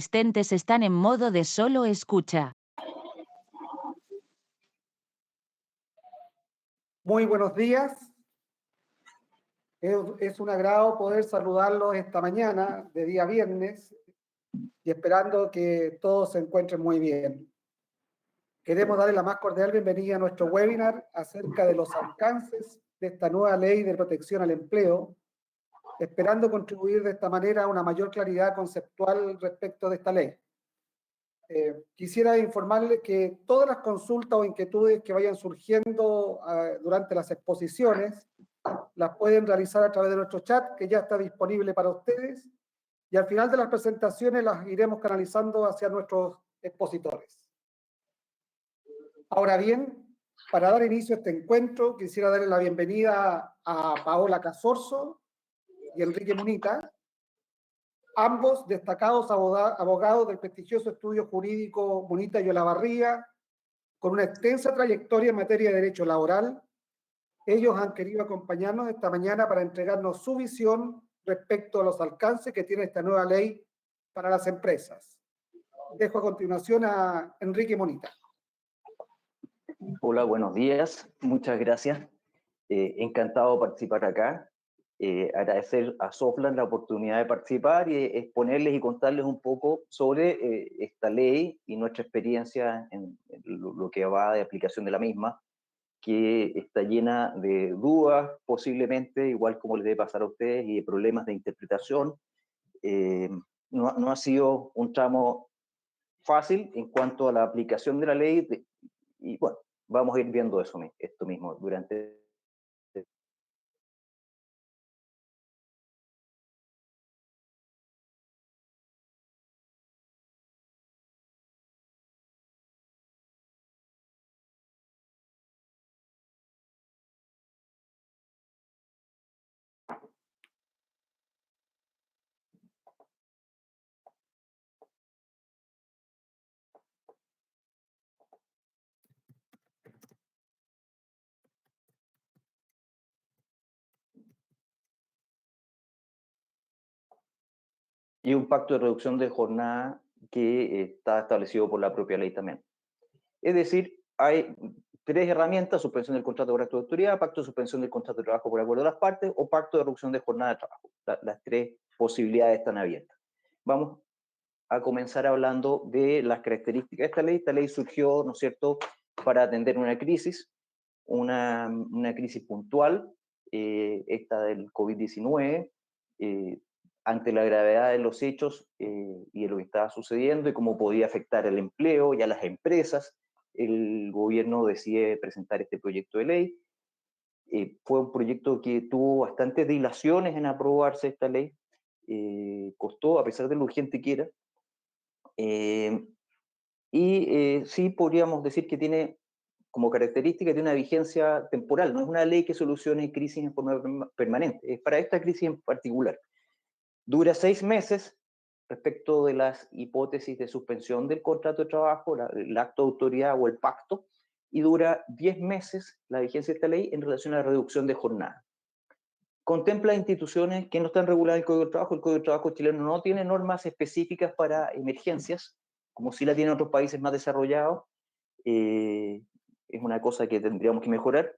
asistentes están en modo de solo escucha. Muy buenos días. Es un agrado poder saludarlos esta mañana de día viernes y esperando que todos se encuentren muy bien. Queremos darle la más cordial bienvenida a nuestro webinar acerca de los alcances de esta nueva ley de protección al empleo, esperando contribuir de esta manera a una mayor claridad conceptual respecto de esta ley. Quisiera informarles que todas las consultas o inquietudes que vayan surgiendo durante las exposiciones las pueden realizar a través de nuestro chat, que ya está disponible para ustedes, y al final de las presentaciones las iremos canalizando hacia nuestros expositores. Ahora bien, para dar inicio a este encuentro, quisiera darle la bienvenida a Paola Casorzo y Enrique Munita, ambos destacados abogados del prestigioso estudio jurídico Munita y Olavarría, con una extensa trayectoria en materia de derecho laboral. Ellos han querido acompañarnos esta mañana para entregarnos su visión respecto a los alcances que tiene esta nueva ley para las empresas. Dejo a continuación a Enrique Monita. Hola, buenos días. Muchas gracias. Encantado de participar acá. Agradecer a Soflan la oportunidad de participar y exponerles y contarles un poco sobre esta ley y nuestra experiencia en lo que va de aplicación de la misma, que está llena de dudas, posiblemente, igual como les debe pasar a ustedes, y de problemas de interpretación. No ha sido un tramo fácil en cuanto a la aplicación de la ley, y bueno, vamos a ir viendo esto mismo durante... Y un pacto de reducción de jornada que está establecido por la propia ley también. Es decir, hay tres herramientas: suspensión del contrato por acto de autoridad, pacto de suspensión del contrato de trabajo por acuerdo de las partes o pacto de reducción de jornada de trabajo. Las tres posibilidades están abiertas. Vamos a comenzar hablando de las características de esta ley. Esta ley surgió, ¿no es cierto?, para atender una crisis, una crisis puntual, esta del COVID-19, ante la gravedad de los hechos y de lo que estaba sucediendo y cómo podía afectar el empleo y a las empresas. El gobierno decide presentar este proyecto de ley. Fue un proyecto que tuvo bastantes dilaciones en aprobarse esta ley. Costó, a pesar de lo urgente que era. Sí podríamos decir que tiene como característica de una vigencia temporal. No es una ley que solucione crisis en forma permanente. Es para esta crisis en particular. Dura 6 meses respecto de las hipótesis de suspensión del contrato de trabajo, el acto de autoridad o el pacto, y dura 10 meses la vigencia de esta ley en relación a la reducción de jornada. Contempla instituciones que no están reguladas en el Código del Trabajo. El Código del Trabajo chileno no tiene normas específicas para emergencias, como sí la tienen otros países más desarrollados. Es una cosa que tendríamos que mejorar.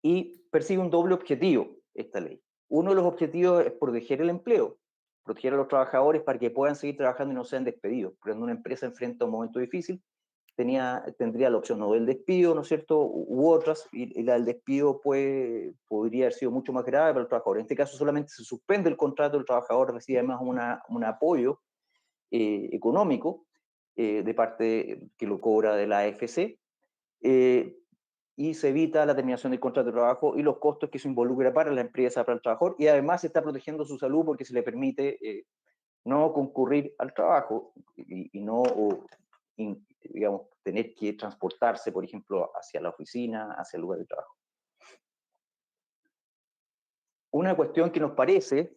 Y persigue un doble objetivo esta ley. Uno de los objetivos es proteger el empleo, proteger a los trabajadores para que puedan seguir trabajando y no sean despedidos. Cuando una empresa enfrenta un momento difícil, tendría la opción no del despido, ¿no es cierto?, u otras, y la del despido podría haber sido mucho más grave para el trabajador. En este caso solamente se suspende el contrato, el trabajador recibe además un apoyo económico de parte que lo cobra de la AFC, y se evita la terminación del contrato de trabajo y los costos que eso involucra para la empresa, para el trabajador, y además se está protegiendo su salud porque se le permite no concurrir al trabajo y no, digamos, tener que transportarse, por ejemplo, hacia la oficina, hacia el lugar de trabajo. Una cuestión que nos parece,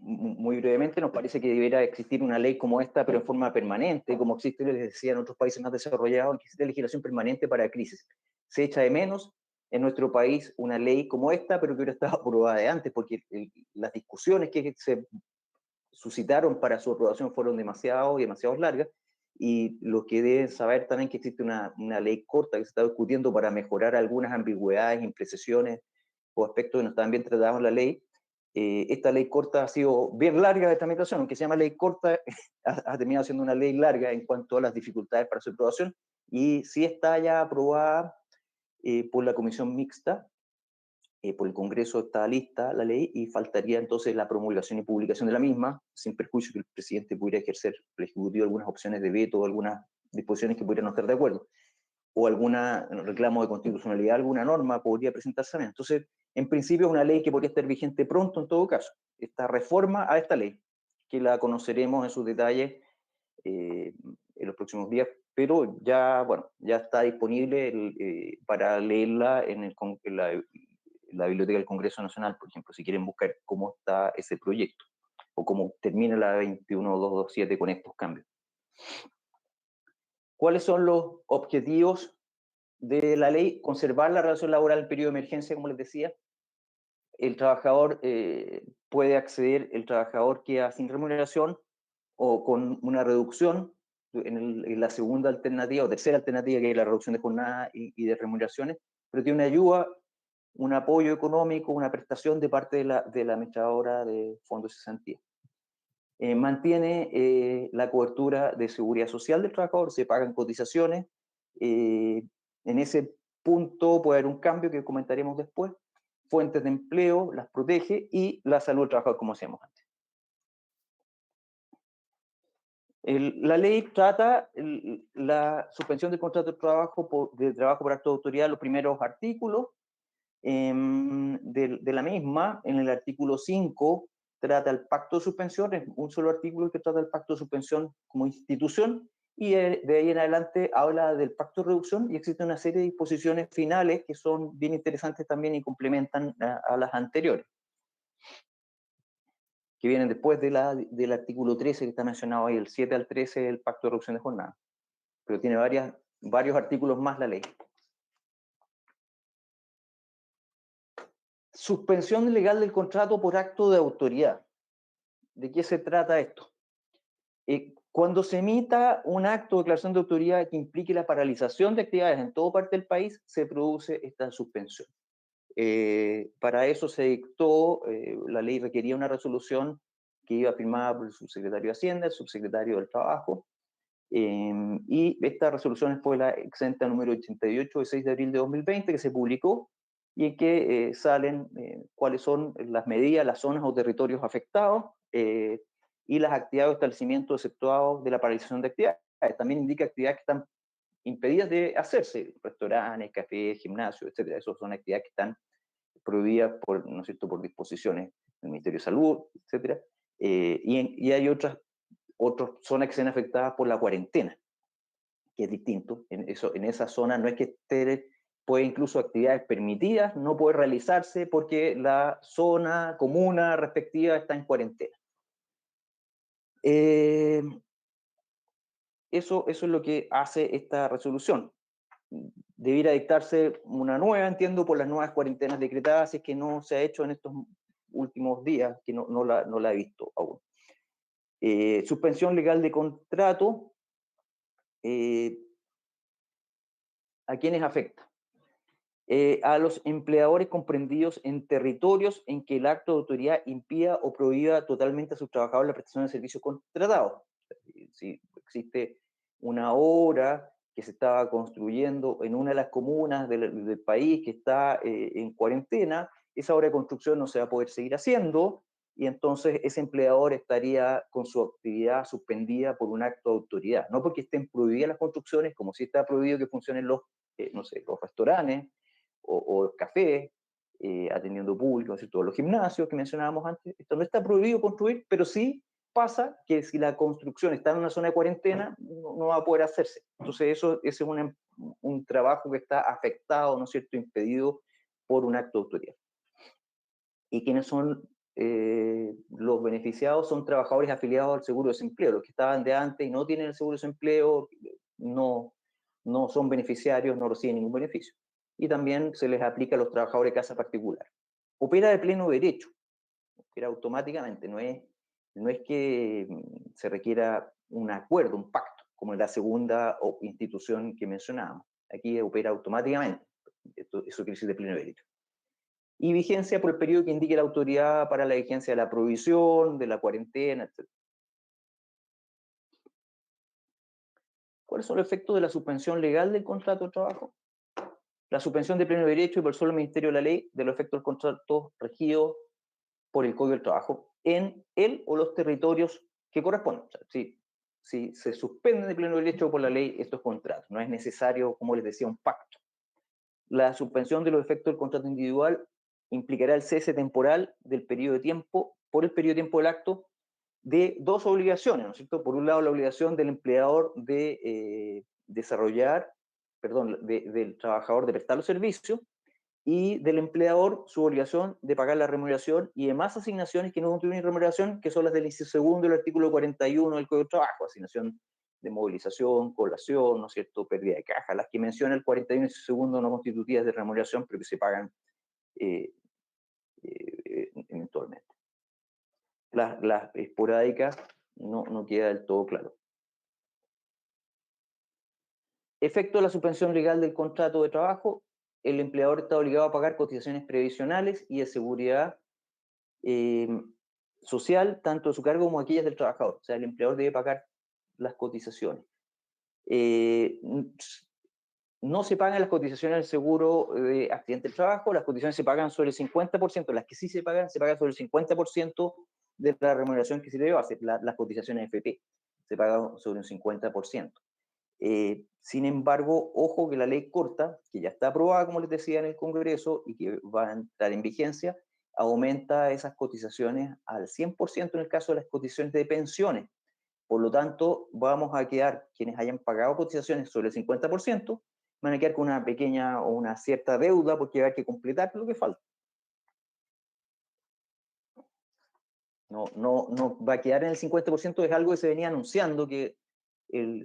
muy brevemente, nos parece que debería existir una ley como esta, pero en forma permanente, como existe, les decía, en otros países más desarrollados, que existe legislación permanente para crisis. Se echa de menos en nuestro país una ley como esta, pero que hubiera estado aprobada de antes, porque las discusiones que se suscitaron para su aprobación fueron demasiado largas, y lo que deben saber también que existe una ley corta que se está discutiendo para mejorar algunas ambigüedades, imprecisiones o aspectos que no estaban bien tratados en la ley. Esta ley corta ha sido bien larga de tramitación, aunque se llama ley corta, ha terminado siendo una ley larga en cuanto a las dificultades para su aprobación, y sí está ya aprobada por la comisión mixta, por el Congreso está lista la ley, y faltaría entonces la promulgación y publicación de la misma, sin perjuicio que el presidente pudiera ejercer el Ejecutivo algunas opciones de veto o algunas disposiciones que pudieran no estar de acuerdo, o algún reclamo de constitucionalidad, alguna norma podría presentarse también. Entonces, en principio es una ley que podría estar vigente pronto en todo caso, esta reforma a esta ley, que la conoceremos en sus detalles en los próximos días, pero ya, bueno, ya está disponible para leerla en la Biblioteca del Congreso Nacional, por ejemplo, si quieren buscar cómo está ese proyecto, o cómo termina la 21227 con estos cambios. ¿Cuáles son los objetivos de la ley? Conservar la relación laboral en periodo de emergencia, como les decía. El trabajador puede acceder, el trabajador queda sin remuneración o con una reducción en la segunda alternativa o tercera alternativa, que es la reducción de jornada y de remuneraciones, pero tiene una ayuda, un apoyo económico, una prestación de parte de la administradora de fondos de cesantía. Mantiene la cobertura de seguridad social del trabajador, se pagan cotizaciones. En ese punto puede haber un cambio que comentaremos después. Fuentes de empleo, las protege, y la salud del trabajador, como decíamos antes. La ley trata la suspensión del contrato de trabajo por acto de autoridad, los primeros artículos de la misma. En el artículo 5 trata el pacto de suspensión, es un solo artículo que trata el pacto de suspensión como institución, y de ahí en adelante habla del pacto de reducción, y existe una serie de disposiciones finales que son bien interesantes también y complementan a las anteriores, que vienen después del artículo 13 que está mencionado ahí, el 7 al 13 del pacto de reducción de jornada, pero tiene varios artículos más la ley. Suspensión legal del contrato por acto de autoridad. ¿De qué se trata esto? Cuando se emita un acto de declaración de autoridad que implique la paralización de actividades en toda parte del país, se produce esta suspensión. Para eso se dictó, la ley requería una resolución que iba firmada por el subsecretario de Hacienda, el subsecretario del Trabajo, y esta resolución fue la exenta número 88 de 6 de abril de 2020, que se publicó, y en que salen cuáles son las medidas, las zonas o territorios afectados, y las actividades o establecimientos exceptuados de la paralización de actividades. También indica actividades que están impedidas de hacerse, restaurantes, cafés, gimnasios, etc. Esas son actividades que están prohibidas por, ¿no es cierto?, por disposiciones del Ministerio de Salud, etc. Y hay otras zonas que se ven afectadas por la cuarentena, que es distinto. En esa zona no es que puede incluso actividades permitidas no puede realizarse porque la zona, comuna respectiva está en cuarentena. Eso es lo que hace esta resolución. Debiera dictarse una nueva, entiendo, por las nuevas cuarentenas decretadas, si es que no se ha hecho en estos últimos días, que no la he visto aún. Suspensión legal de contrato. ¿A quiénes afecta? A los empleadores comprendidos en territorios en que el acto de autoridad impida o prohíba totalmente a sus trabajadores la prestación de servicios contratados. Si existe una obra que se estaba construyendo en una de las comunas del país que está en cuarentena, esa obra de construcción no se va a poder seguir haciendo, y entonces ese empleador estaría con su actividad suspendida por un acto de autoridad. No porque estén prohibidas las construcciones, como si está prohibido que funcionen los restaurantes o los cafés, atendiendo público, todos los gimnasios que mencionábamos antes. Esto no está prohibido construir, pero sí pasa que si la construcción está en una zona de cuarentena, no va a poder hacerse. Entonces ese es un trabajo que está afectado, ¿no es cierto?, impedido por un acto de autoridad. ¿Y quiénes son los beneficiados? Son trabajadores afiliados al seguro de desempleo. Los que estaban de antes y no tienen el seguro de desempleo no son beneficiarios, no reciben ningún beneficio. Y también se les aplica a los trabajadores de casa particular. Opera de pleno derecho, opera automáticamente, no es no es que se requiera un acuerdo, un pacto, como en la segunda institución que mencionábamos. Aquí opera automáticamente. Eso quiere decir de pleno derecho. Y vigencia por el periodo que indique la autoridad para la vigencia de la provisión, de la cuarentena, etc. ¿Cuáles son los efectos de la suspensión legal del contrato de trabajo? La suspensión de pleno derecho y por solo el Ministerio de la Ley de los efectos del contrato regido por el Código del Trabajo en él o los territorios que corresponden. O sea, si se suspende de pleno derecho por la ley estos contratos, no es necesario, como les decía, un pacto. La suspensión de los efectos del contrato individual implicará el cese temporal del periodo de tiempo, por el periodo de tiempo del acto, de dos obligaciones, ¿no es cierto? Por un lado, la obligación del empleador de del trabajador de prestar los servicios, y del empleador su obligación de pagar la remuneración y demás asignaciones que no contribuyen remuneración, que son las del inciso segundo del artículo 41 del Código de Trabajo, asignación de movilización, colación, ¿no es cierto?, pérdida de caja, las que menciona el 41 inciso segundo no constitutivas de remuneración, pero que se pagan eventualmente. Las esporádicas no queda del todo claro. Efecto de la suspensión legal del contrato de trabajo: el empleador está obligado a pagar cotizaciones previsionales y de seguridad social, tanto de su cargo como aquellas del trabajador. O sea, el empleador debe pagar las cotizaciones. No se pagan las cotizaciones del seguro de accidente del trabajo, las cotizaciones se pagan sobre el 50%, las que sí se pagan sobre el 50% de la remuneración que se debe hacer, las cotizaciones FP, se pagan sobre un 50%. Sin embargo, ojo que la ley corta, que ya está aprobada, como les decía, en el Congreso y que va a entrar en vigencia, aumenta esas cotizaciones al 100% en el caso de las cotizaciones de pensiones. Por lo tanto, vamos a quedar, quienes hayan pagado cotizaciones sobre el 50%, van a quedar con una pequeña o una cierta deuda porque va a haber que completar lo que falta. No va a quedar en el 50%, es algo que se venía anunciando, que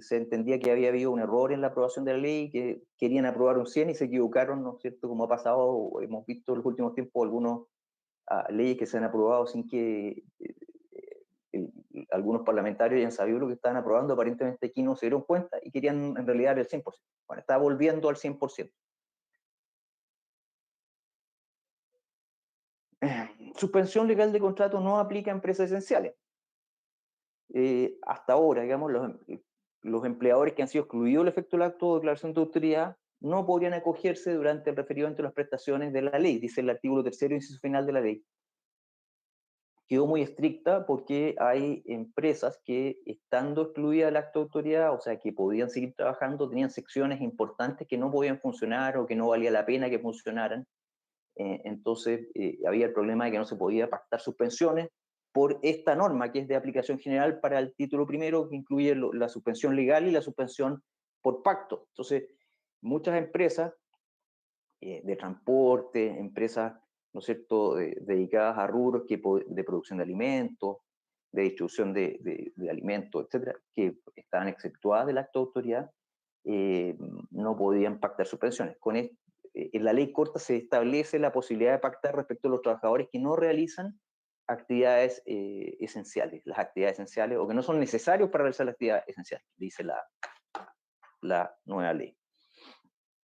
se entendía que había habido un error en la aprobación de la ley, que querían aprobar un 100 y se equivocaron, ¿no es cierto? Como ha pasado, hemos visto en los últimos tiempos algunas leyes que se han aprobado sin que algunos parlamentarios hayan sabido lo que estaban aprobando, aparentemente aquí no se dieron cuenta y querían en realidad el 100%. Bueno, está volviendo al 100%. Suspensión legal de contrato no aplica a empresas esenciales. Hasta ahora, digamos, los empleadores que han sido excluidos del efecto del acto de declaración de autoridad no podrían acogerse durante el referimiento de las prestaciones de la ley, dice el artículo 3º, inciso final de la ley. Quedó muy estricta porque hay empresas que, estando excluidas del acto de autoridad, o sea, que podían seguir trabajando, tenían secciones importantes que no podían funcionar o que no valía la pena que funcionaran. Entonces, había el problema de que no se podía pactar suspensiones por esta norma, que es de aplicación general para el título primero, que incluye la suspensión legal y la suspensión por pacto. Entonces, muchas empresas de transporte, empresas, ¿no es cierto?, dedicadas a rubros de producción de alimentos, de distribución de alimentos, etcétera, que estaban exceptuadas del acto de autoridad, no podían pactar suspensiones. En la ley corta se establece la posibilidad de pactar respecto a los trabajadores que no realizan actividades esenciales, las actividades esenciales, o que no son necesarios para realizar las actividades esenciales, dice la nueva ley.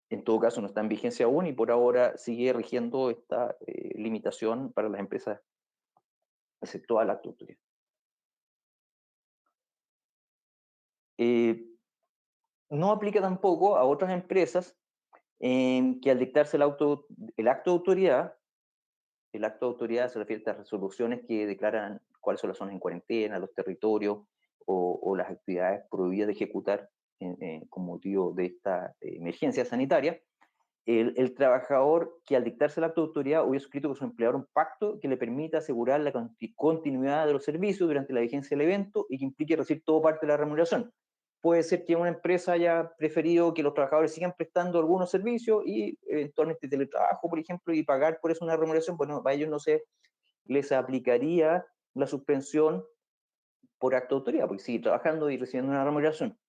En todo caso, no está en vigencia aún y por ahora sigue rigiendo esta limitación para las empresas exceptuadas del acto de autoridad. No aplica tampoco a otras empresas que al dictarse el acto de autoridad, el acto de autoridad se refiere a estas resoluciones que declaran cuáles son las zonas en cuarentena, los territorios o las actividades prohibidas de ejecutar con motivo de esta emergencia sanitaria. El trabajador que al dictarse el acto de autoridad hubiera suscrito con su empleador un pacto que le permita asegurar la continuidad de los servicios durante la vigencia del evento y que implique recibir toda parte de la remuneración. Puede ser que una empresa haya preferido que los trabajadores sigan prestando algunos servicios y eventualmente teletrabajo, por ejemplo, y pagar por eso una remuneración. Bueno, a ellos no se les aplicaría la suspensión por acto de autoridad, porque sigue trabajando y recibiendo una remuneración.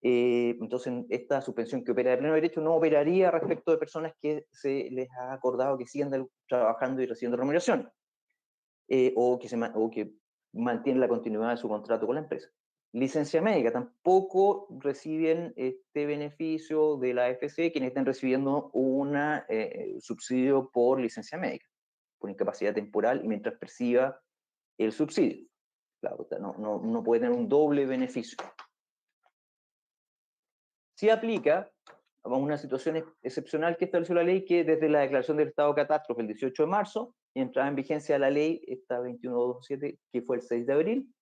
Entonces, esta suspensión que opera de pleno derecho no operaría respecto de personas que se les ha acordado que sigan trabajando y recibiendo remuneración, o que mantiene la continuidad de su contrato con la empresa. Licencia médica, tampoco reciben este beneficio de la AFC quienes estén recibiendo un subsidio por licencia médica, por incapacidad temporal y mientras perciba el subsidio. Claro, no puede tener un doble beneficio. Sí aplica a una situación excepcional que estableció la ley, que desde la declaración del estado de catástrofe el 18 de marzo, y entrada en vigencia la ley, esta 2127, que fue el 6 de abril,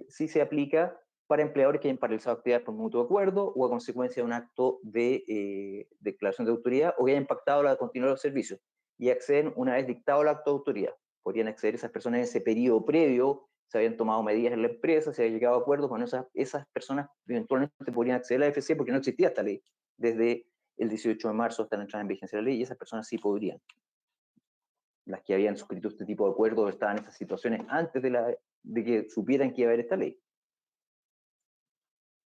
sí se aplica para empleadores que hayan paralizado actividades por mutuo acuerdo o a consecuencia de un acto de declaración de autoridad o que hayan impactado la continuidad de los servicios y acceden una vez dictado el acto de autoridad. Podrían acceder esas personas en ese periodo previo, se habían tomado medidas en la empresa, se había llegado a acuerdos, bueno, esas personas eventualmente podrían acceder a la AFC porque no existía esta ley desde el 18 de marzo hasta la entrada en vigencia de la ley, y esas personas sí podrían. Las que habían suscrito este tipo de acuerdos estaban en esas situaciones antes de que supieran que iba a haber esta ley.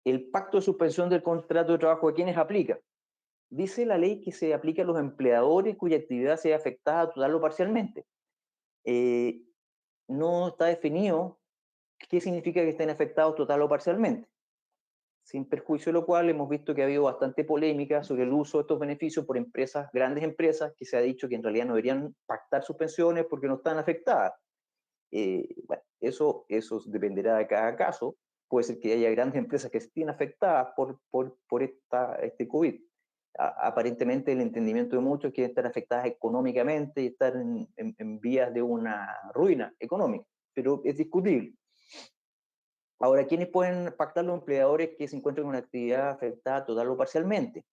El pacto de suspensión del contrato de trabajo, ¿a quiénes aplica? Dice la ley que se aplica a los empleadores cuya actividad sea afectada total o parcialmente. No está definido qué significa que estén afectados total o parcialmente. Sin perjuicio de lo cual hemos visto que ha habido bastante polémica sobre el uso de estos beneficios por empresas, grandes empresas, que se ha dicho que en realidad no deberían pactar sus pensiones porque no están afectadas. Bueno, eso dependerá de cada caso. Puede ser que haya grandes empresas que estén afectadas por este COVID. Aparentemente el entendimiento de muchos es que están afectadas económicamente y están en vías de una ruina económica, pero es discutible. Ahora, ¿quiénes pueden pactar los empleadores que se encuentren con una actividad afectada total o parcialmente?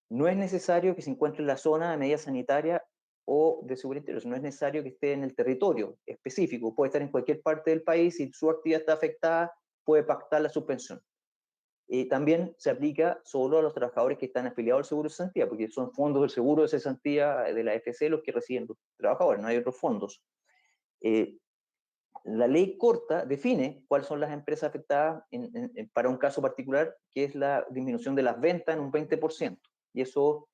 No es necesario que se encuentre en la zona de medida sanitaria o de seguridad interior, no es necesario que esté en el territorio específico, puede estar en cualquier parte del país y su actividad está afectada, puede pactar la suspensión. También se aplica solo a los trabajadores que están afiliados al seguro de cesantía, porque son fondos del seguro de cesantía de la AFC los que reciben los trabajadores, no hay otros fondos. La ley corta define cuáles son las empresas afectadas para un caso particular, que es la disminución de las ventas en un 20%. Y eso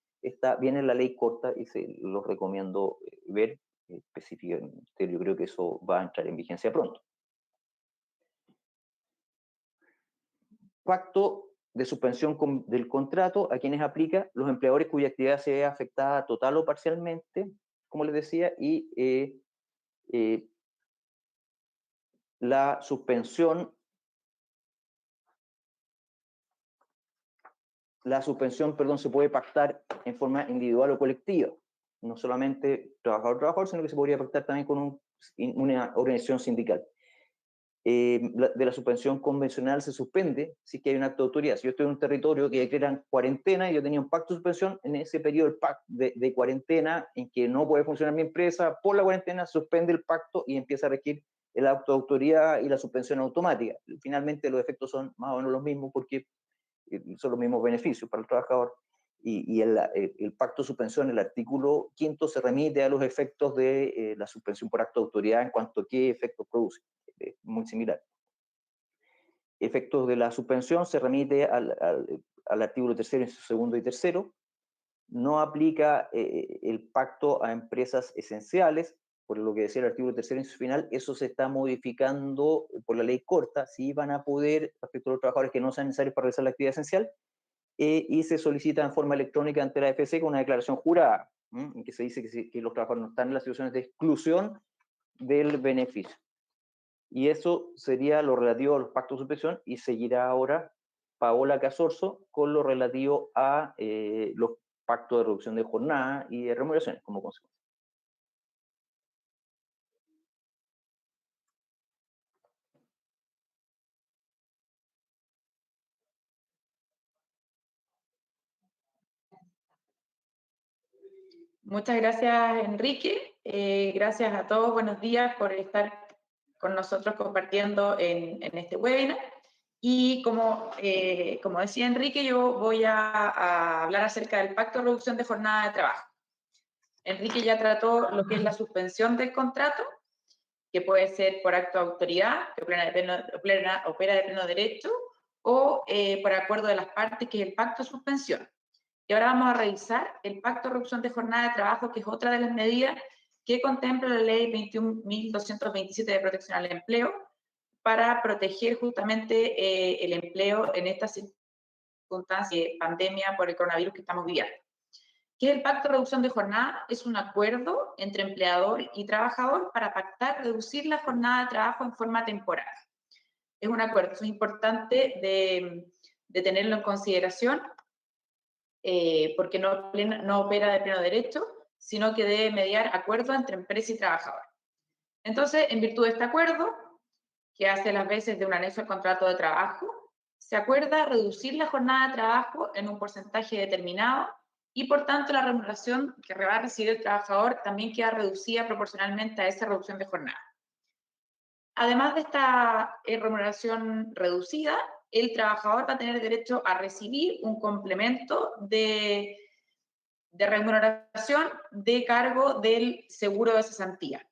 viene en la ley corta y se los recomiendo ver específicamente. Yo creo que eso va a entrar en vigencia pronto. Pacto de suspensión del contrato, ¿a quienes aplica? Los empleadores cuya actividad se vea afectada total o parcialmente, como les decía, y la suspensión, se puede pactar en forma individual o colectiva, no solamente trabajador-trabajador, sino que se podría pactar también con una organización sindical. De la suspensión convencional se suspende si es que hay un acto de autoridad. Si yo estoy en un territorio que declaran cuarentena y yo tenía un pacto de suspensión, en ese periodo de cuarentena en que no puede funcionar mi empresa, por la cuarentena suspende el pacto y empieza a regir el acto de autoridad y la suspensión automática. Finalmente los efectos son más o menos los mismos porque son los mismos beneficios para el trabajador. Y el pacto de suspensión, el artículo 5º, se remite a los efectos de la suspensión por acto de autoridad en cuanto a qué efectos produce. Muy similar. Efectos de la suspensión se remite al artículo 3º, inciso 2º y 3º. No aplica el pacto a empresas esenciales, por lo que decía el artículo 3º, inciso final. Eso se está modificando por la ley corta. Sí van a poder, respecto a los trabajadores que no sean necesarios para realizar la actividad esencial, y se solicita en forma electrónica ante la AFC con una declaración jurada, en que se dice que los trabajadores no están en las situaciones de exclusión del beneficio. Y eso sería lo relativo a los pactos de suspensión, y seguirá ahora Paola Casorzo con lo relativo a los pactos de reducción de jornada y de remuneraciones como consecuencia. Muchas gracias, Enrique. Gracias a todos. Buenos días por estar con nosotros compartiendo en este webinar. Y como decía Enrique, yo voy a hablar acerca del Pacto de Reducción de Jornada de Trabajo. Enrique ya trató lo que es la suspensión del contrato, que puede ser por acto de autoridad, que opera de pleno derecho, o por acuerdo de las partes, que es el pacto de suspensión. Y ahora vamos a revisar el Pacto de Reducción de Jornada de Trabajo, que es otra de las medidas que contempla la Ley 21.227 de Protección al Empleo, para proteger justamente el empleo en estas circunstancias de pandemia por el coronavirus que estamos viviendo. ¿Qué es el Pacto de Reducción de Jornada? Es un acuerdo entre empleador y trabajador para pactar reducir la jornada de trabajo en forma temporal. Es un acuerdo, es importante de tenerlo en consideración porque no opera de pleno derecho, sino que debe mediar acuerdos entre empresa y trabajador. Entonces, en virtud de este acuerdo, que hace las veces de un anexo al contrato de trabajo, se acuerda reducir la jornada de trabajo en un porcentaje determinado y, por tanto, la remuneración que va a recibir el trabajador también queda reducida proporcionalmente a esa reducción de jornada. Además de esta remuneración reducida, el trabajador va a tener derecho a recibir un complemento de remuneración de cargo del seguro de cesantía.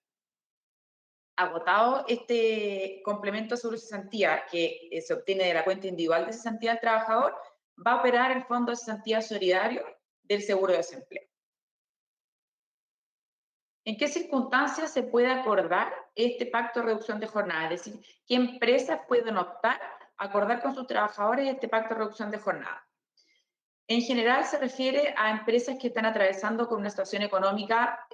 Agotado este complemento de seguro de cesantía que se obtiene de la cuenta individual de cesantía del trabajador, va a operar el Fondo de Cesantía Solidario del Seguro de Desempleo. ¿En qué circunstancias se puede acordar este pacto de reducción de jornada? Es decir, ¿qué empresas pueden optar a acordar con sus trabajadores este pacto de reducción de jornada? En general se refiere a empresas que están atravesando con una situación económica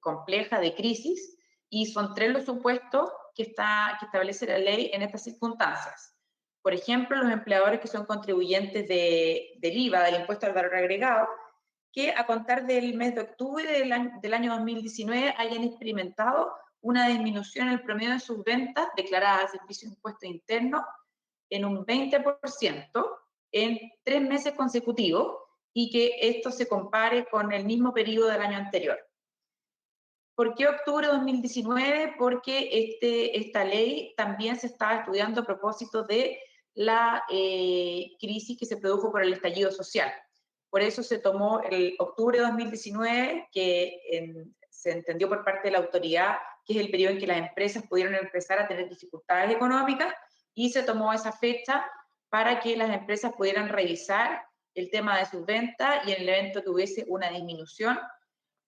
compleja de crisis, y son 3 los supuestos que establece la ley en estas circunstancias. Por ejemplo, los empleadores que son contribuyentes del IVA, del impuesto al valor agregado, que a contar del mes de octubre del año 2019 hayan experimentado una disminución en el promedio de sus ventas declaradas al Servicio de Impuesto Interno en un 20% en 3 meses consecutivos, y que esto se compare con el mismo periodo del año anterior. ¿Por qué octubre de 2019? Porque esta ley también se estaba estudiando a propósito de la crisis que se produjo por el estallido social. Por eso se tomó el octubre de 2019, que se entendió por parte de la autoridad que es el periodo en que las empresas pudieron empezar a tener dificultades económicas, y se tomó esa fecha para que las empresas pudieran revisar el tema de sus ventas, y en el evento que hubiese una disminución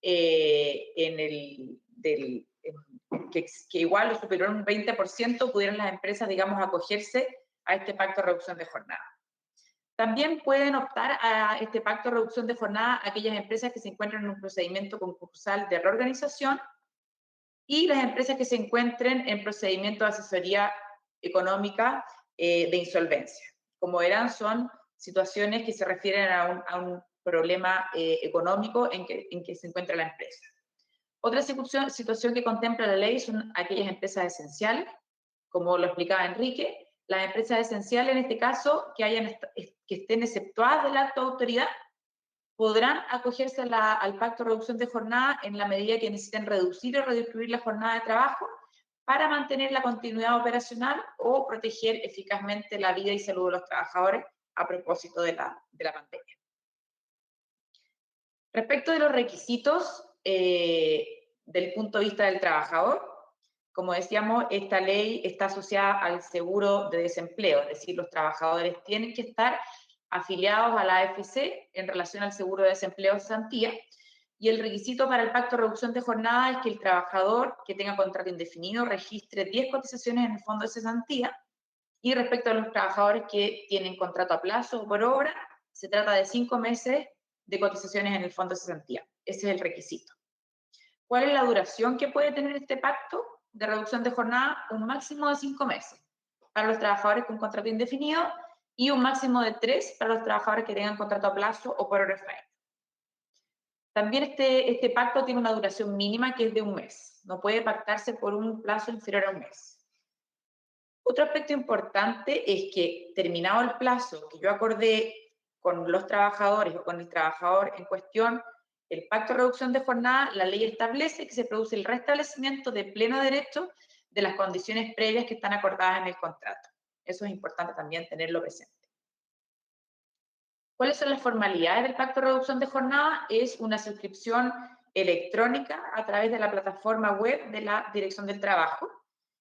que igual o superior a un 20%, pudieran las empresas, digamos, acogerse a este pacto de reducción de jornada. También pueden optar a este pacto de reducción de jornada aquellas empresas que se encuentran en un procedimiento concursal de reorganización, y las empresas que se encuentren en procedimiento de asesoría económica de insolvencia. Como verán, son situaciones que se refieren a un problema económico en que se encuentra la empresa. Otra situación que contempla la ley son aquellas empresas esenciales, como lo explicaba Enrique. Las empresas esenciales, en este caso, que estén exceptuadas del acto de autoridad, podrán acogerse al pacto de reducción de jornada en la medida que necesiten reducir o redistribuir la jornada de trabajo para mantener la continuidad operacional o proteger eficazmente la vida y salud de los trabajadores a propósito de la pandemia. Respecto de los requisitos del punto de vista del trabajador, como decíamos, esta ley está asociada al seguro de desempleo, es decir, los trabajadores tienen que estar afiliados a la AFC en relación al seguro de desempleo de cesantía, y el requisito para el pacto de reducción de jornada es que el trabajador que tenga contrato indefinido registre 10 cotizaciones en el fondo de cesantía, y respecto a los trabajadores que tienen contrato a plazo o por obra, se trata de 5 meses de cotizaciones en el fondo de cesantía. Ese es el requisito. ¿Cuál es la duración que puede tener este pacto de reducción de jornada? Un máximo de 5 meses para los trabajadores con contrato indefinido, y un máximo de 3 para los trabajadores que tengan contrato a plazo o por hora. También este pacto tiene una duración mínima que es de 1 mes. No puede pactarse por un plazo inferior a 1 mes. Otro aspecto importante es que, terminado el plazo que yo acordé con los trabajadores o con el trabajador en cuestión, el pacto de reducción de jornada, la ley establece que se produce el restablecimiento de pleno derecho de las condiciones previas que están acordadas en el contrato. Eso es importante también tenerlo presente. ¿Cuáles son las formalidades del pacto de reducción de jornada? Es una suscripción electrónica a través de la plataforma web de la Dirección del Trabajo.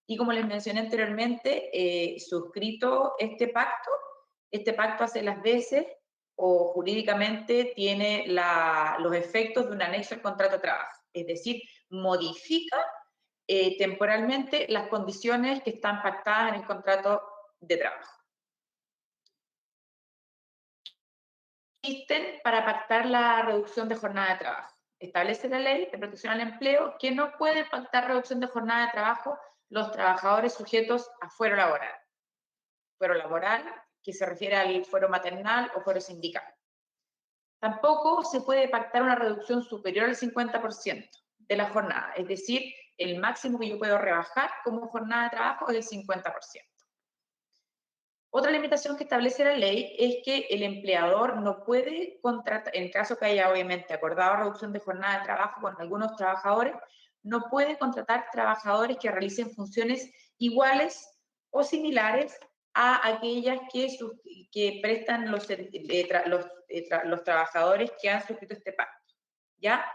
Y como les mencioné anteriormente, suscrito este pacto hace las veces o jurídicamente tiene los efectos de un anexo al contrato de trabajo. Es decir, modifica temporalmente las condiciones que están pactadas en el contrato de trabajo. Existen para pactar la reducción de jornada de trabajo. Establece la ley de protección al empleo que no pueden pactar reducción de jornada de trabajo los trabajadores sujetos a fuero laboral. Fuero laboral, que se refiere al fuero maternal o fuero sindical. Tampoco se puede pactar una reducción superior al 50% de la jornada, es decir, el máximo que yo puedo rebajar como jornada de trabajo es el 50%. Otra limitación que establece la ley es que el empleador no puede contratar, en caso que haya obviamente acordado reducción de jornada de trabajo con algunos trabajadores, no puede contratar trabajadores que realicen funciones iguales o similares a aquellas que prestan los trabajadores que han suscrito este pacto, ¿ya?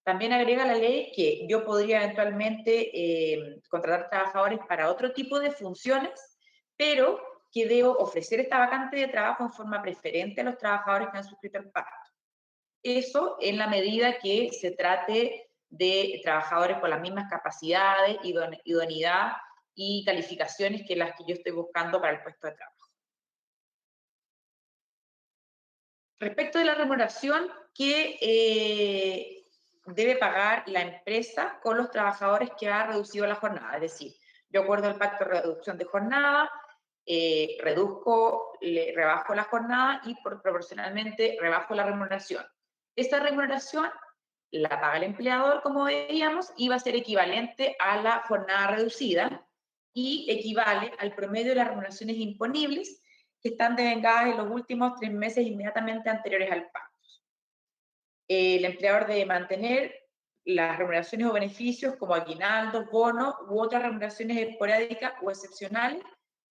También agrega la ley que yo podría eventualmente contratar trabajadores para otro tipo de funciones, pero que debo ofrecer esta vacante de trabajo en forma preferente a los trabajadores que han suscrito el pacto. Eso en la medida que se trate de trabajadores con las mismas capacidades, idoneidad y calificaciones que las que yo estoy buscando para el puesto de trabajo. Respecto de la remuneración que debe pagar la empresa con los trabajadores que ha reducido la jornada, es decir, yo acuerdo el pacto de reducción de jornada, rebajo la jornada y proporcionalmente rebajo la remuneración. Esta remuneración la paga el empleador, como veíamos, y va a ser equivalente a la jornada reducida y equivale al promedio de las remuneraciones imponibles que están devengadas en los últimos 3 meses inmediatamente anteriores al pacto. El empleador debe mantener las remuneraciones o beneficios como aguinaldos, bonos u otras remuneraciones esporádicas o excepcionales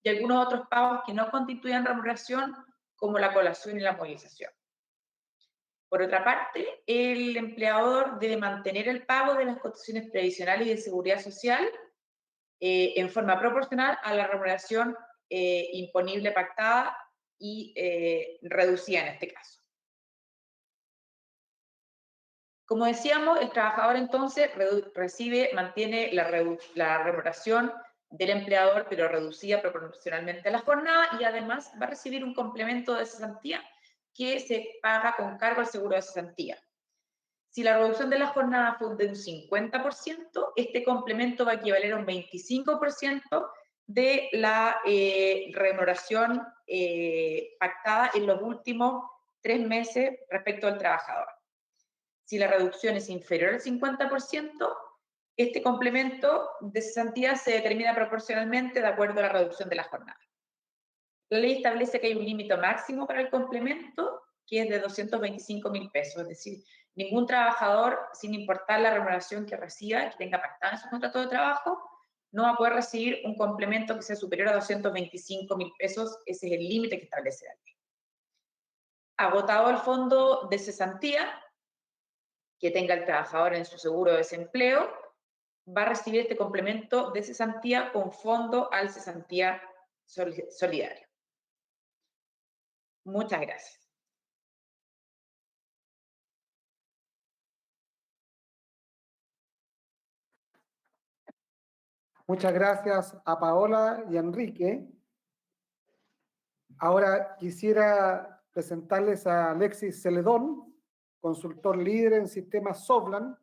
y algunos otros pagos que no constituyan remuneración como la colación y la movilización. Por otra parte, el empleador debe mantener el pago de las cotizaciones previsionales y de seguridad social en forma proporcional a la remuneración imponible pactada y reducida en este caso. Como decíamos, el trabajador entonces mantiene la remuneración del empleador, pero reducida proporcionalmente a la jornada, y además va a recibir un complemento de cesantía que se paga con cargo al seguro de cesantía. Si la reducción de la jornada fue de un 50%, este complemento va a equivaler a un 25% de la remuneración pactada en los últimos 3 meses respecto al trabajador. Si la reducción es inferior al 50%, este complemento de cesantía se determina proporcionalmente de acuerdo a la reducción de la jornada. La ley establece que hay un límite máximo para el complemento, que es de 225.000 pesos, es decir, ningún trabajador, sin importar la remuneración que reciba, que tenga pactada en su contrato de trabajo, no va a poder recibir un complemento que sea superior a 225.000 pesos, ese es el límite que establece la ley. Agotado el fondo de cesantía que tenga el trabajador en su seguro de desempleo, va a recibir este complemento de cesantía con fondo al cesantía solidario. Muchas gracias. Muchas gracias a Paola y a Enrique. Ahora quisiera presentarles a Alexis Celedón, consultor líder en sistemas Soflan,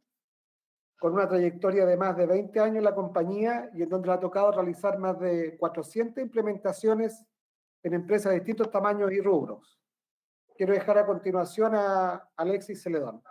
con una trayectoria de más de 20 años en la compañía y en donde le ha tocado realizar más de 400 implementaciones en empresas de distintos tamaños y rubros. Quiero dejar a continuación a Alexis Celedón.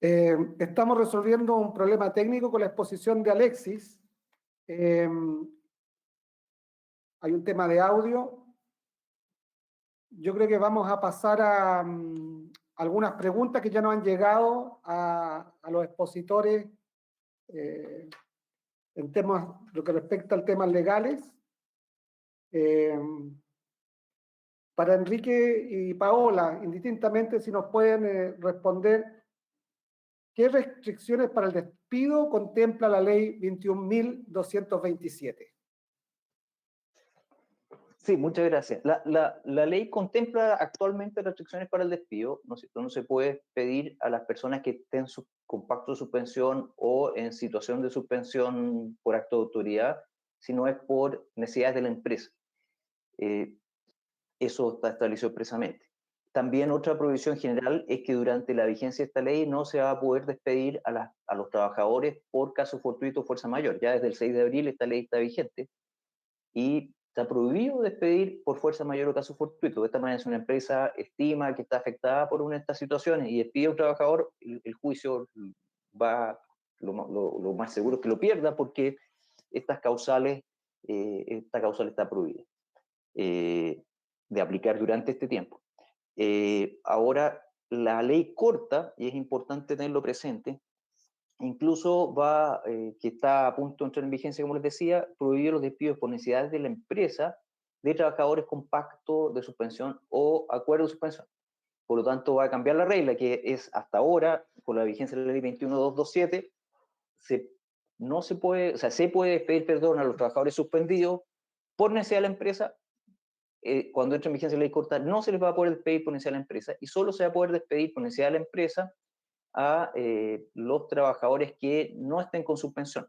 Estamos resolviendo un problema técnico con la exposición de Alexis. Hay un tema de audio. Yo creo que vamos a pasar a algunas preguntas que ya nos han llegado a los expositores en temas, lo que respecta a temas legales. Para Enrique y Paola, indistintamente, si nos pueden responder, ¿qué restricciones para el despido contempla la ley 21.227? Sí, muchas gracias. La ley contempla actualmente restricciones para el despido, ¿no es cierto? No se puede pedir a las personas que estén con pacto de suspensión o en situación de suspensión por acto de autoridad, si no es por necesidades de la empresa. Eso está establecido expresamente. También otra provisión general es que durante la vigencia de esta ley no se va a poder despedir a los trabajadores por caso fortuito o fuerza mayor. Ya desde el 6 de abril esta ley está vigente y está prohibido despedir por fuerza mayor o caso fortuito. De esta manera, si una empresa estima que está afectada por una de estas situaciones y despide a un trabajador, el juicio va, lo más seguro es que lo pierda porque esta causal está prohibida de aplicar durante este tiempo. Ahora, la ley corta, y es importante tenerlo presente, incluso que está a punto de entrar en vigencia, como les decía, prohíbe los despidos por necesidades de la empresa de trabajadores con pacto de suspensión o acuerdo de suspensión. Por lo tanto, va a cambiar la regla, que es hasta ahora, con la vigencia de la ley 21.227, se puede despedir, perdón, a los trabajadores suspendidos por necesidad de la empresa. Cuando entra en vigencia la ley corta, no se les va a poder despedir por necesidad de la empresa y solo se va a poder despedir por necesidad de la empresa a los trabajadores que no estén con suspensión.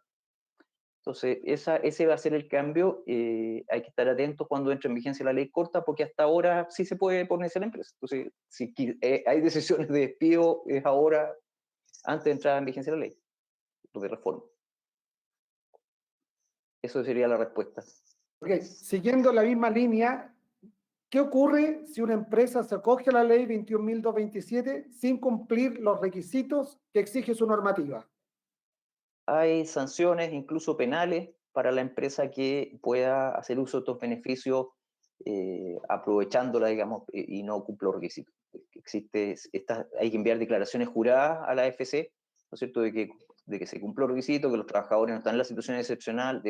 Entonces, ese va a ser el cambio. Hay que estar atentos cuando entre en vigencia la ley corta, porque hasta ahora sí se puede por necesidad de la empresa. Entonces, si hay decisiones de despido, es ahora, antes de entrar en vigencia la ley, de reforma. Eso sería la respuesta. Okay. Siguiendo la misma línea, ¿qué ocurre si una empresa se acoge a la ley 21.227 sin cumplir los requisitos que exige su normativa? Hay sanciones, incluso penales, para la empresa que pueda hacer uso de estos beneficios aprovechándola, digamos, y no cumple los requisitos. Hay que enviar declaraciones juradas a la AFC, ¿no es cierto?, de que se cumplió el requisito, que los trabajadores no están en la situación excepcional,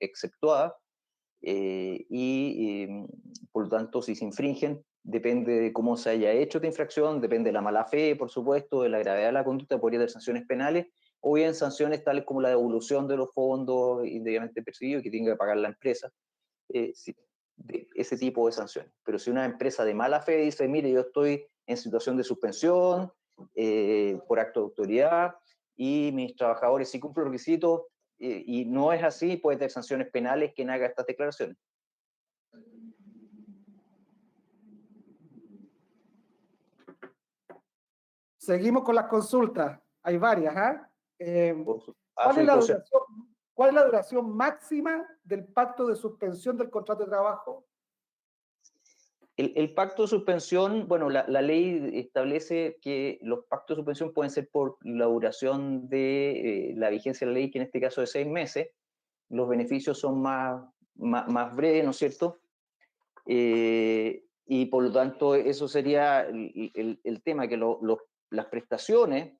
exceptuada, por lo tanto, si se infringen, depende de cómo se haya hecho esta infracción, depende de la mala fe, por supuesto, de la gravedad de la conducta, podría haber sanciones penales, o bien sanciones tales como la devolución de los fondos indebidamente percibidos que tenga que pagar la empresa, ese tipo de sanciones. Pero si una empresa de mala fe dice, mire, yo estoy en situación de suspensión por acto de autoridad y mis trabajadores sí cumplen los requisitos, y no es así, puede tener sanciones penales quien haga estas declaraciones. Seguimos con las consultas. Hay varias, ¿ah? ¿Cuál es la duración máxima del pacto de suspensión del contrato de trabajo? El pacto de suspensión, bueno, la ley establece que los pactos de suspensión pueden ser por la duración de la vigencia de la ley, que en este caso es 6 meses. Los beneficios son más breves, ¿no es cierto? Y por lo tanto, eso sería el tema, que las prestaciones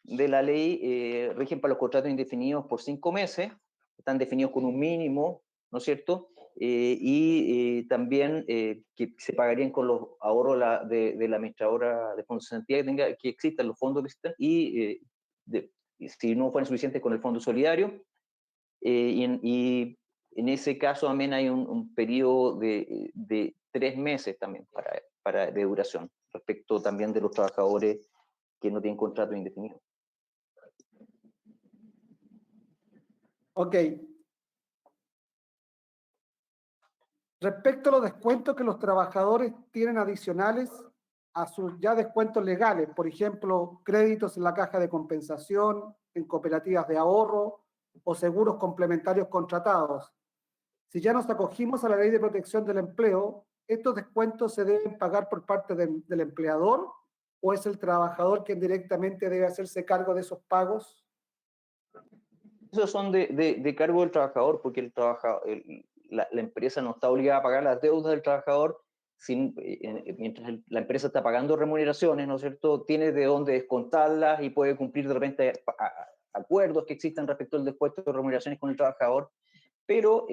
de la ley rigen para los contratos indefinidos por 5 meses, están definidos con un mínimo, ¿no es cierto? Y también que se pagarían con los ahorros de la administradora de fondos de cesantía que existan, los fondos que existan, y si no fueran suficientes, con el fondo solidario. Y en ese caso también hay un periodo de 3 meses también de duración, respecto también de los trabajadores que no tienen contrato indefinido. Ok. Respecto a los descuentos que los trabajadores tienen adicionales a sus ya descuentos legales, por ejemplo, créditos en la caja de compensación, en cooperativas de ahorro o seguros complementarios contratados. Si ya nos acogimos a la ley de protección del empleo, ¿estos descuentos se deben pagar por parte del empleador o es el trabajador quien directamente debe hacerse cargo de esos pagos? Esos son de cargo del trabajador, porque la empresa no está obligada a pagar las deudas del trabajador mientras la empresa está pagando remuneraciones, ¿no es cierto? Tiene de dónde descontarlas y puede cumplir de repente acuerdos que existan respecto al descuento de remuneraciones con el trabajador, pero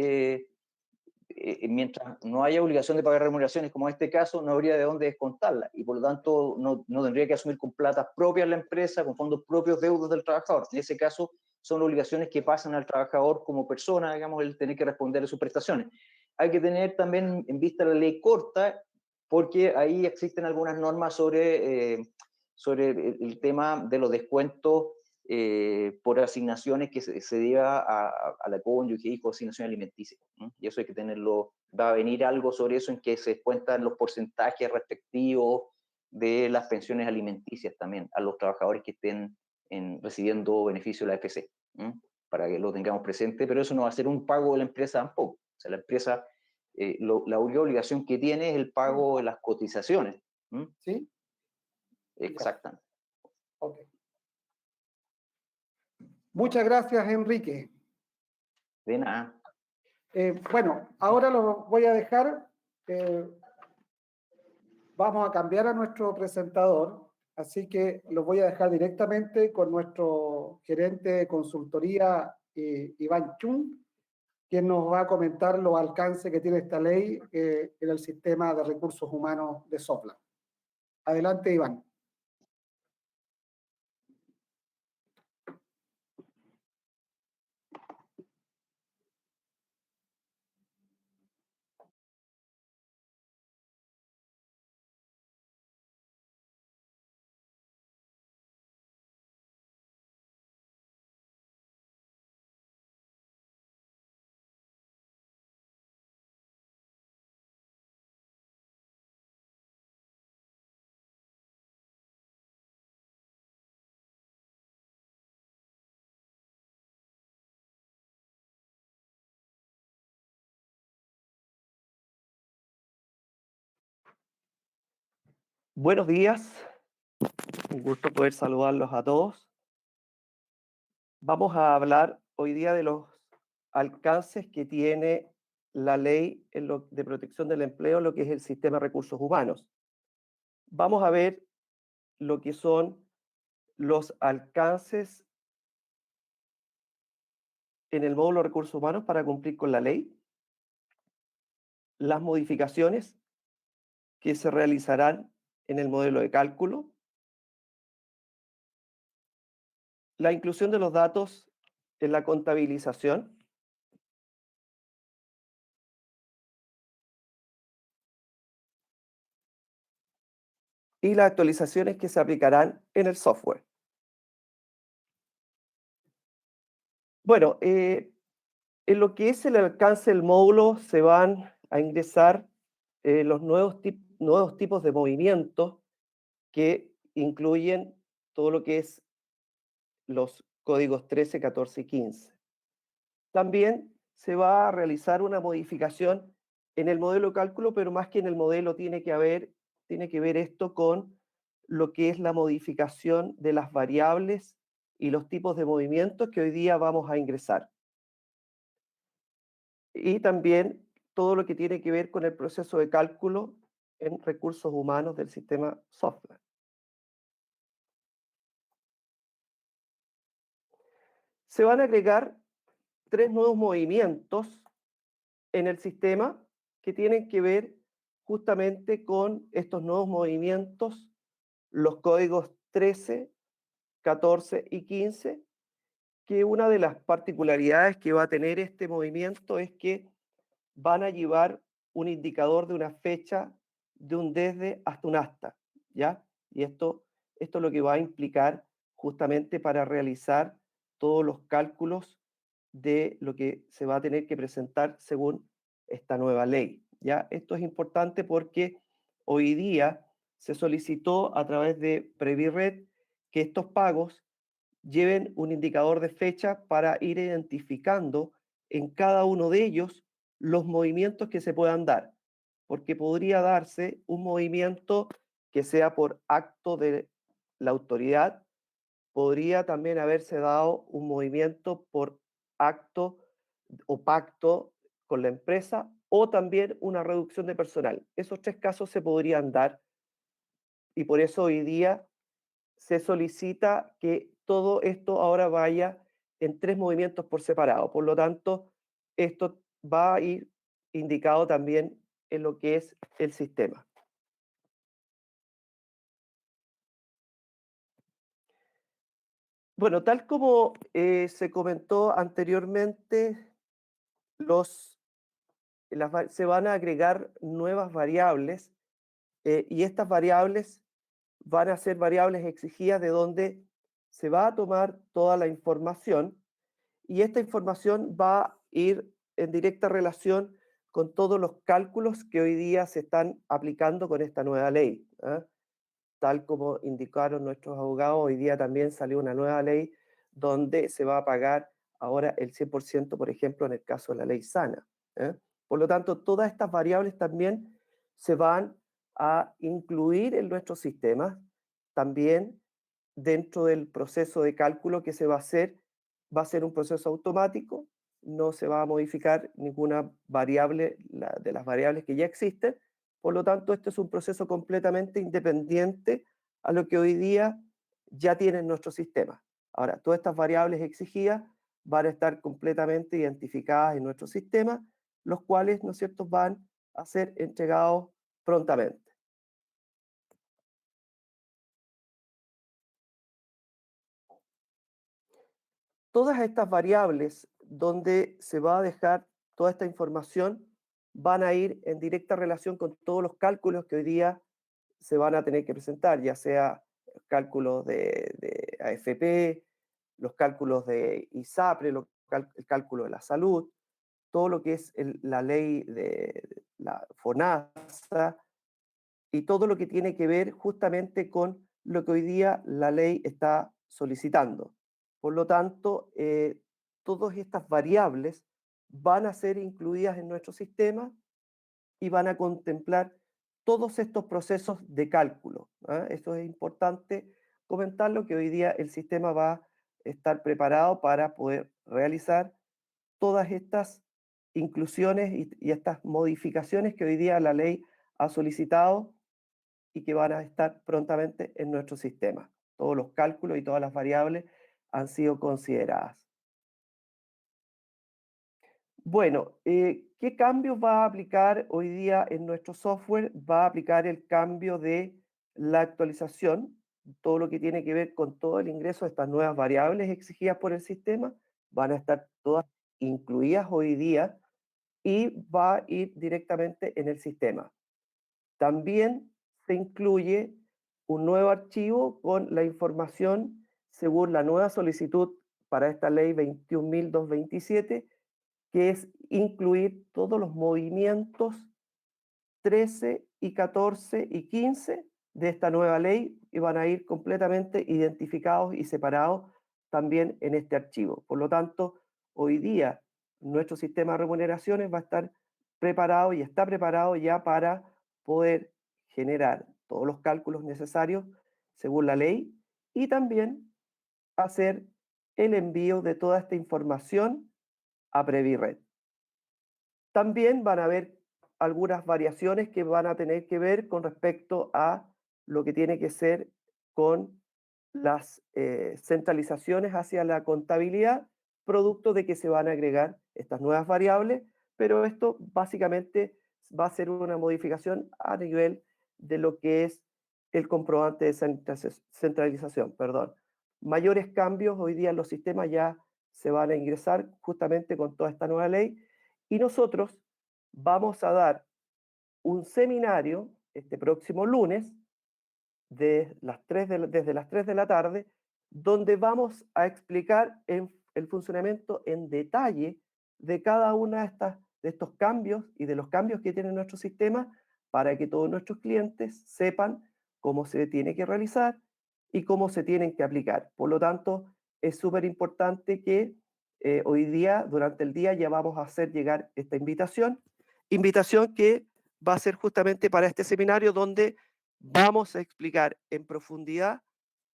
mientras no haya obligación de pagar remuneraciones, como en este caso, no habría de dónde descontarla y por lo tanto no tendría que asumir con platas propias la empresa, con fondos propios deudas del trabajador. En ese caso, son obligaciones que pasan al trabajador como persona, digamos, el tener que responder a sus prestaciones. Hay que tener también en vista la ley corta, porque ahí existen algunas normas sobre el tema de los descuentos por asignaciones que se deba a la cónyuge, hijo, asignación alimenticia. ¿No? Y eso hay que tenerlo, va a venir algo sobre eso en que se descuentan los porcentajes respectivos de las pensiones alimenticias también a los trabajadores que estén recibiendo beneficio de la AFP, para que lo tengamos presente, pero eso no va a ser un pago de la empresa tampoco. O sea, la empresa, la única obligación que tiene es el pago de las cotizaciones. ¿Sí? Exactamente. Ok. Muchas gracias, Enrique. De nada. Bueno, ahora lo voy a dejar. Vamos a cambiar a nuestro presentador, así que lo voy a dejar directamente con nuestro gerente de consultoría, Iván Chung, quien nos va a comentar los alcances que tiene esta ley en el sistema de recursos humanos de Sofla. Adelante, Iván. Buenos días, un gusto poder saludarlos a todos. Vamos a hablar hoy día de los alcances que tiene la ley de protección del empleo, lo que es el sistema de recursos humanos. Vamos a ver lo que son los alcances en el módulo de recursos humanos para cumplir con la ley, las modificaciones que se realizarán en el modelo de cálculo, la inclusión de los datos en la contabilización, y las actualizaciones que se aplicarán en el software. Bueno, en lo que es el alcance del módulo se van a ingresar los nuevos tipos de movimientos que incluyen todo lo que es los códigos 13, 14 y 15. También se va a realizar una modificación en el modelo de cálculo, pero más que en el modelo tiene que ver esto con lo que es la modificación de las variables y los tipos de movimientos que hoy día vamos a ingresar. Y también todo lo que tiene que ver con el proceso de cálculo en recursos humanos del sistema software. Se van a agregar 3 nuevos movimientos en el sistema que tienen que ver justamente con estos nuevos movimientos, los códigos 13, 14 y 15, que una de las particularidades que va a tener este movimiento es que van a llevar un indicador de una fecha de un desde hasta un hasta, ¿ya? Y esto es lo que va a implicar justamente para realizar todos los cálculos de lo que se va a tener que presentar según esta nueva ley, ¿ya? Esto es importante porque hoy día se solicitó a través de Previred que estos pagos lleven un indicador de fecha para ir identificando en cada uno de ellos los movimientos que se puedan dar, porque podría darse un movimiento que sea por acto de la autoridad. Podría también haberse dado un movimiento por acto o pacto con la empresa o también una reducción de personal. Esos 3 casos se podrían dar y por eso hoy día se solicita que todo esto ahora vaya en 3 movimientos por separado. Por lo tanto, esto va a ir indicado también en lo que es el sistema. Bueno, tal como se comentó anteriormente, se van a agregar nuevas variables y estas variables van a ser variables exigidas de donde se va a tomar toda la información y esta información va a ir en directa relación con todos los cálculos que hoy día se están aplicando con esta nueva ley. Tal como indicaron nuestros abogados, hoy día también salió una nueva ley donde se va a pagar ahora el 100%, por ejemplo, en el caso de la ley Sana. Por lo tanto, todas estas variables también se van a incluir en nuestros sistemas. También dentro del proceso de cálculo que se va a ser un proceso automático, no se va a modificar ninguna variable de las variables que ya existen. Por lo tanto, este es un proceso completamente independiente a lo que hoy día ya tiene nuestro sistema. Ahora, todas estas variables exigidas van a estar completamente identificadas en nuestro sistema, los cuales, ¿no es cierto?, van a ser entregados prontamente. Todas estas variables donde se va a dejar toda esta información van a ir en directa relación con todos los cálculos que hoy día se van a tener que presentar, ya sea cálculos de AFP, los cálculos de ISAPRE, el cálculo de la salud, todo lo que es la ley de la FONASA y todo lo que tiene que ver justamente con lo que hoy día la ley está solicitando. Por lo tanto, todas estas variables van a ser incluidas en nuestro sistema y van a contemplar todos estos procesos de cálculo. Esto es importante comentarlo, que hoy día el sistema va a estar preparado para poder realizar todas estas inclusiones y estas modificaciones que hoy día la ley ha solicitado y que van a estar prontamente en nuestro sistema. Todos los cálculos y todas las variables han sido consideradas. Bueno, ¿qué cambios va a aplicar hoy día en nuestro software? Va a aplicar el cambio de la actualización, todo lo que tiene que ver con todo el ingreso de estas nuevas variables exigidas por el sistema, van a estar todas incluidas hoy día y va a ir directamente en el sistema. También se incluye un nuevo archivo con la información según la nueva solicitud para esta ley 21.227, que es incluir todos los movimientos 13 y 14 y 15 de esta nueva ley y van a ir completamente identificados y separados también en este archivo. Por lo tanto, hoy día nuestro sistema de remuneraciones va a estar preparado y está preparado ya para poder generar todos los cálculos necesarios según la ley y también hacer el envío de toda esta información a Previred. También van a haber algunas variaciones que van a tener que ver con respecto a lo que tiene que ser con las centralizaciones hacia la contabilidad, producto de que se van a agregar estas nuevas variables, pero esto básicamente va a ser una modificación a nivel de lo que es el comprobante de centralización, perdón. Mayores cambios hoy día en los sistemas ya se van a ingresar justamente con toda esta nueva ley y nosotros vamos a dar un seminario este próximo lunes desde las 3 de la tarde, donde vamos a explicar el funcionamiento en detalle de cada una de estos cambios y de los cambios que tiene nuestro sistema para que todos nuestros clientes sepan cómo se tiene que realizar y cómo se tienen que aplicar. Por lo tanto, es súper importante que hoy día, durante el día, ya vamos a hacer llegar esta invitación que va a ser justamente para este seminario donde Vamos a explicar en profundidad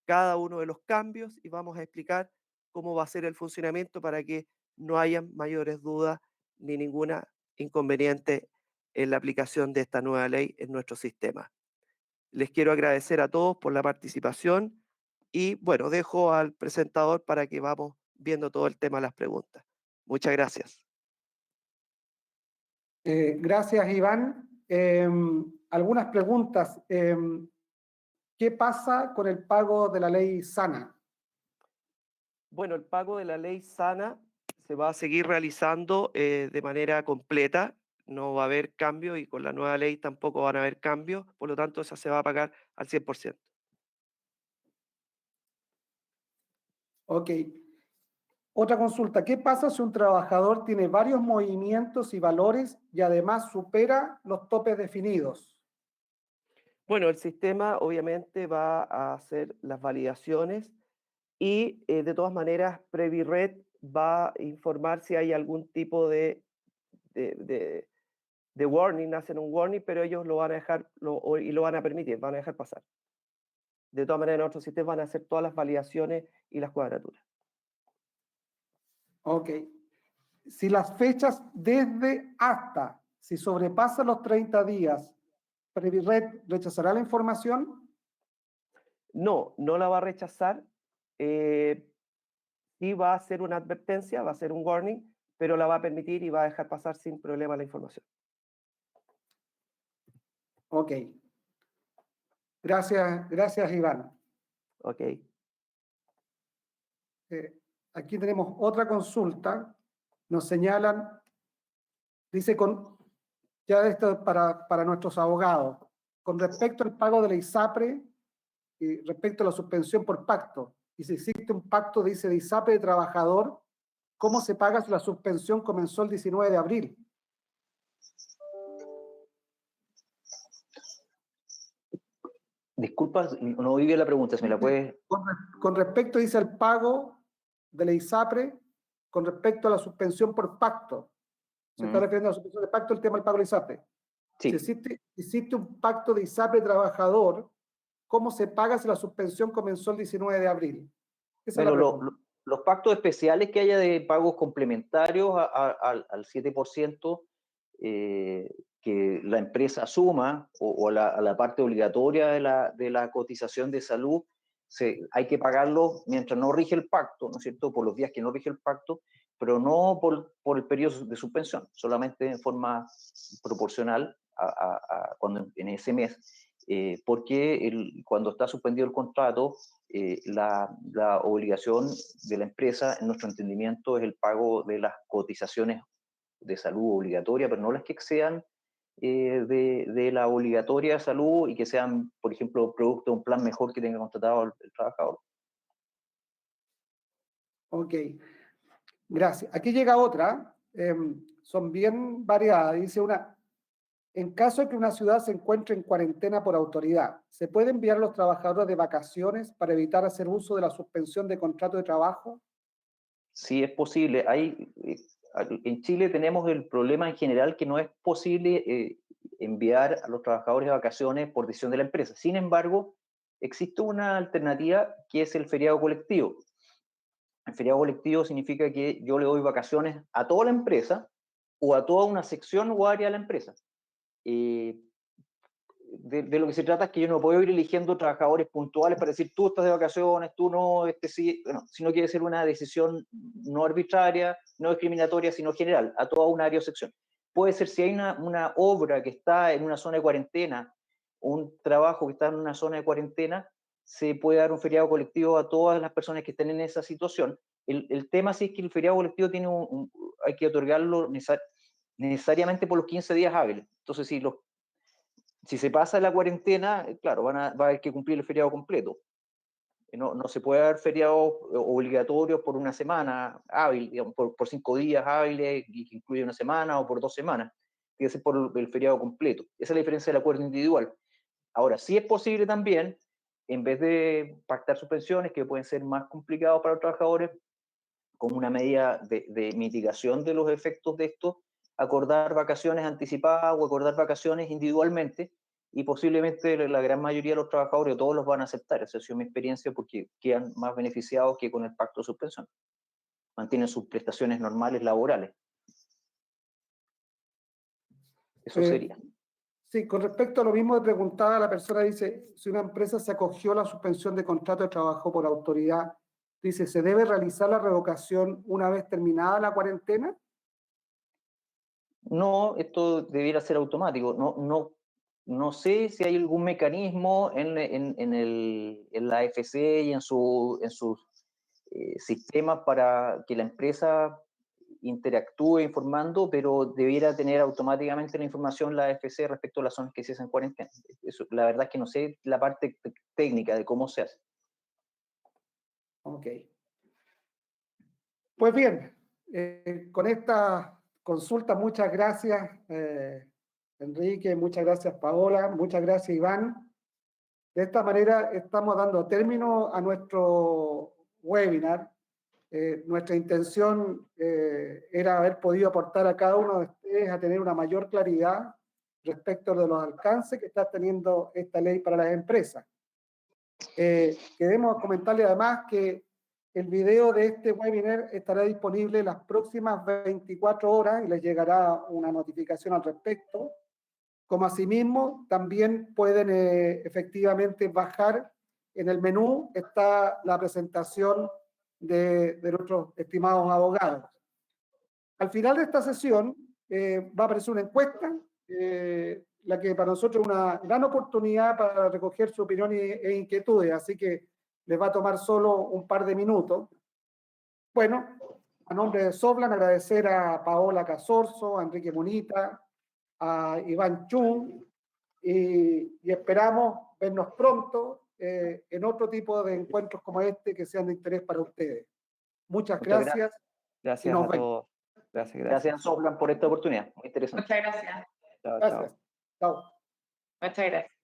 cada uno de los cambios y vamos a explicar cómo va a ser el funcionamiento para que no hayan mayores dudas ni ninguna inconveniente en la aplicación de esta nueva ley en nuestro sistema. Les quiero agradecer a todos por la participación y bueno, dejo al presentador para que vamos viendo todo el tema de las preguntas. Muchas gracias. Gracias, Iván. Algunas preguntas. ¿Qué pasa con el pago de la ley SANA? Bueno, el pago de la ley SANA se va a seguir realizando de manera completa, no va a haber cambio y con la nueva ley tampoco van a haber cambios, por lo tanto esa se va a pagar al 100%. Ok. Otra consulta. ¿Qué pasa si un trabajador tiene varios movimientos y valores y además supera los topes definidos? Bueno, el sistema obviamente va a hacer las validaciones y de todas maneras Previred va a informar si hay algún tipo de warning, hacen un warning, pero ellos lo van a dejar y lo van a permitir, van a dejar pasar. De todas maneras, nuestros sistemas van a hacer todas las validaciones y las cuadraturas. Ok. Si las fechas desde hasta, si sobrepasan los 30 días, Previred rechazará la información. No, no la va a rechazar. Sí va a hacer una advertencia, va a hacer un warning, pero la va a permitir y va a dejar pasar sin problema la información. Ok. Gracias, Iván. Ok. Aquí tenemos otra consulta. Nos señalan, dice ya esto para nuestros abogados, con respecto al pago de la ISAPRE y respecto a la suspensión por pacto. Y si existe un pacto, dice, de ISAPRE de trabajador, ¿cómo se paga si la suspensión comenzó el 19 de abril? Disculpa, no oí bien la pregunta, si me la puedes... Con respecto, dice, al pago de la ISAPRE, con respecto a la suspensión por pacto. Se está refiriendo a la suspensión de pacto, el tema del pago de la ISAPRE. Sí. Si existe un pacto de ISAPRE trabajador, ¿cómo se paga si la suspensión comenzó el 19 de abril? Esa es la Bueno, pregunta. los pactos especiales que haya de pagos complementarios al 7%, que la empresa asuma, o a la parte obligatoria de la cotización de salud, hay que pagarlo mientras no rige el pacto, ¿no es cierto?, por los días que no rige el pacto, pero no por el periodo de suspensión, solamente en forma proporcional cuando, en ese mes, porque cuando está suspendido el contrato, la obligación de la empresa, en nuestro entendimiento, es el pago de las cotizaciones de salud obligatoria, pero no las que excedan de la obligatoria de salud y que sean, por ejemplo, producto de un plan mejor que tenga contratado el trabajador. Ok, gracias. Aquí llega otra, son bien variadas. Dice una, en caso de que una ciudad se encuentre en cuarentena por autoridad, ¿se puede enviar a los trabajadores de vacaciones para evitar hacer uso de la suspensión de contrato de trabajo? Sí, es posible. En Chile tenemos el problema en general que no es posible enviar a los trabajadores de vacaciones por decisión de la empresa. Sin embargo, existe una alternativa que es el feriado colectivo. El feriado colectivo significa que yo le doy vacaciones a toda la empresa o a toda una sección o área de la empresa. De lo que se trata es que yo no puedo ir eligiendo trabajadores puntuales para decir tú estás de vacaciones, tú no, sí, bueno, sino que debe ser una decisión no arbitraria, no discriminatoria, sino general, a toda una área o sección. Puede ser si hay una obra que está en una zona de cuarentena, un trabajo que está en una zona de cuarentena, se puede dar un feriado colectivo a todas las personas que estén en esa situación. El tema sí es que el feriado colectivo tiene hay que otorgarlo necesariamente por los 15 días hábiles. Entonces, si se pasa la cuarentena, claro, va a haber que cumplir el feriado completo. No se puede dar feriados obligatorios por una semana hábil, digamos, por 5 días hábiles, que incluye una semana, o por 2 semanas. Tiene que ser por el feriado completo. Esa es la diferencia del acuerdo individual. Ahora, sí es posible también, en vez de pactar suspensiones, que pueden ser más complicados para los trabajadores, como una medida de mitigación de los efectos de esto, acordar vacaciones anticipadas o acordar vacaciones individualmente, y posiblemente la gran mayoría de los trabajadores, o todos los van a aceptar. Esa ha sido mi experiencia, porque quedan más beneficiados que con el pacto de suspensión. Mantienen sus prestaciones normales laborales. Eso sería. Sí, con respecto a lo mismo, preguntaba la persona, dice, si una empresa se acogió a la suspensión de contrato de trabajo por autoridad, dice, ¿se debe realizar la revocación una vez terminada la cuarentena? No, esto debiera ser automático. No sé si hay algún mecanismo en la AFC y en sus sistemas para que la empresa interactúe informando, pero debiera tener automáticamente la información la AFC respecto a las zonas que se hacen cuarentena. Eso, la verdad es que no sé la parte técnica de cómo se hace. Ok. Pues bien, con esta consulta, muchas gracias, Enrique, muchas gracias, Paola, muchas gracias, Iván. De esta manera estamos dando término a nuestro webinar. Nuestra intención era haber podido aportar a cada uno de ustedes a tener una mayor claridad respecto de los alcances que está teniendo esta ley para las empresas. Queremos comentarles además que el video de este webinar estará disponible las próximas 24 horas y les llegará una notificación al respecto. Como asimismo, también pueden efectivamente bajar en el menú, está la presentación de nuestros estimados abogados. Al final de esta sesión va a aparecer una encuesta, la que para nosotros es una gran oportunidad para recoger su opinión e inquietudes, así que les va a tomar solo un par de minutos. Bueno, a nombre de Soplan, agradecer a Paola Casorzo, a Enrique Munita, a Iván Chung, y esperamos vernos pronto en otro tipo de encuentros como este que sean de interés para ustedes. Muchas gracias. Gracias a todos. Gracias, Soplan, por esta oportunidad. Muy interesante. Muchas gracias. Chao, Gracias. Chao. Muchas gracias.